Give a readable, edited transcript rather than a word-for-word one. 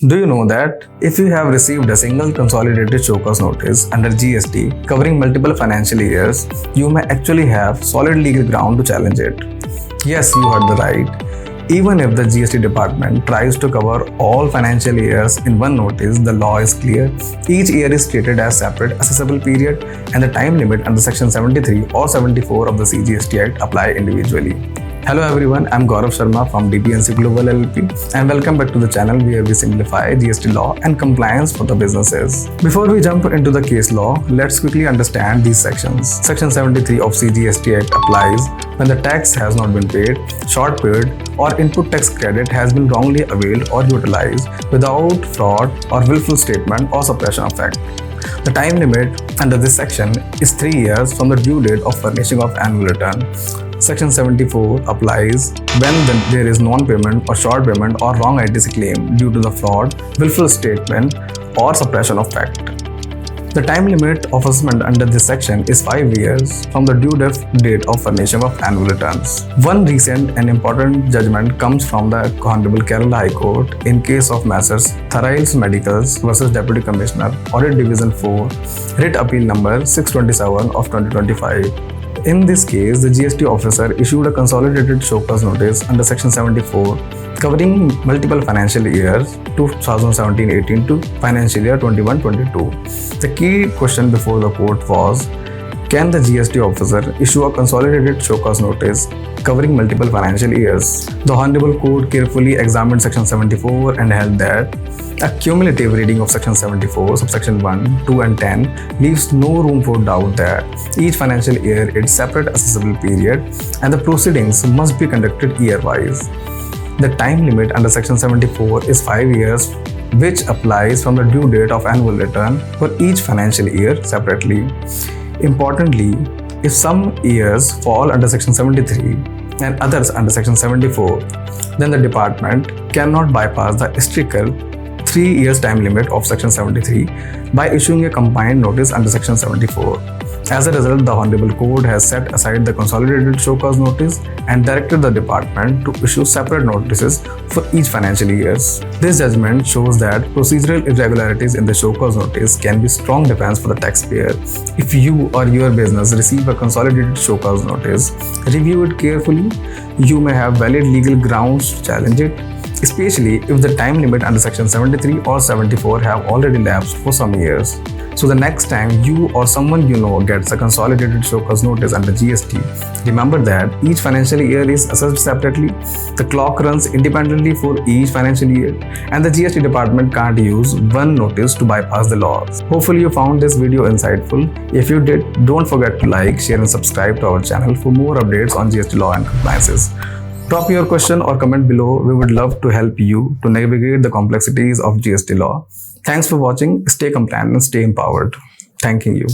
Do you know that if you have received a single consolidated show cause notice under GST covering multiple financial years, you may actually have solid legal ground to challenge it? Yes, you heard the right. Even if the GST Department tries to cover all financial years in one notice, the law is clear. Each year is treated as separate assessable period and the time limit under Section 73 or 74 of the CGST Act apply individually. Hello everyone, I'm Gaurav Sharma from DPNC Global LLP and welcome back to the channel where we simplify GST law and compliance for the businesses. Before we jump into the case law, let's quickly understand these sections. Section 73 of CGST Act applies when the tax has not been paid, short paid, or input tax credit has been wrongly availed or utilized without fraud or willful statement or suppression of fact. The time limit under this section is 3 years from the due date of furnishing of annual return. Section 74 applies when there is non-payment or short payment or wrong ITC claim due to the fraud, willful statement, or suppression of fact. The time limit of assessment under this section is 5 years from the due date of furnishing of annual returns. One recent and important judgment comes from the Honorable Kerala High Court in case of Messrs. Tharayil Medicals versus Deputy Commissioner, Audit Division 4, Writ Appeal number 627 of 2025. In this case, the GST officer issued a consolidated show cause notice under Section 74 covering multiple financial years 2017-18 to financial year 21-22. The key question before the court was, can the GST officer issue a consolidated show cause notice covering multiple financial years? The Honorable Court carefully examined Section 74 and held that a cumulative reading of Section 74, subsection 1, 2 and 10 leaves no room for doubt that each financial year is separate assessable period and the proceedings must be conducted year-wise. The time limit under Section 74 is 5 years, which applies from the due date of annual return for each financial year separately. Importantly, if some years fall under Section 73 and others under Section 74, then the department cannot bypass the stricter 3 years time limit of Section 73 by issuing a combined notice under Section 74. As a result, the Honorable Court has set aside the consolidated show cause notice and directed the department to issue separate notices for each financial years. This judgment shows that procedural irregularities in the show cause notice can be strong defense for the taxpayer. If you or your business receive a consolidated show cause notice, review it carefully. You may have valid legal grounds to challenge it, especially if the time limit under Section 73 or 74 have already lapsed for some years. So the next time you or someone you know gets a consolidated show cause notice under GST, remember that each financial year is assessed separately, the clock runs independently for each financial year, and the GST department can't use one notice to bypass the laws. Hopefully you found this video insightful. If you did, don't forget to like, share and subscribe to our channel for more updates on GST law and compliances. Drop your question or comment below. We would love to help you to navigate the complexities of GST law. Thanks for watching. Stay compliant and stay empowered. Thanking you.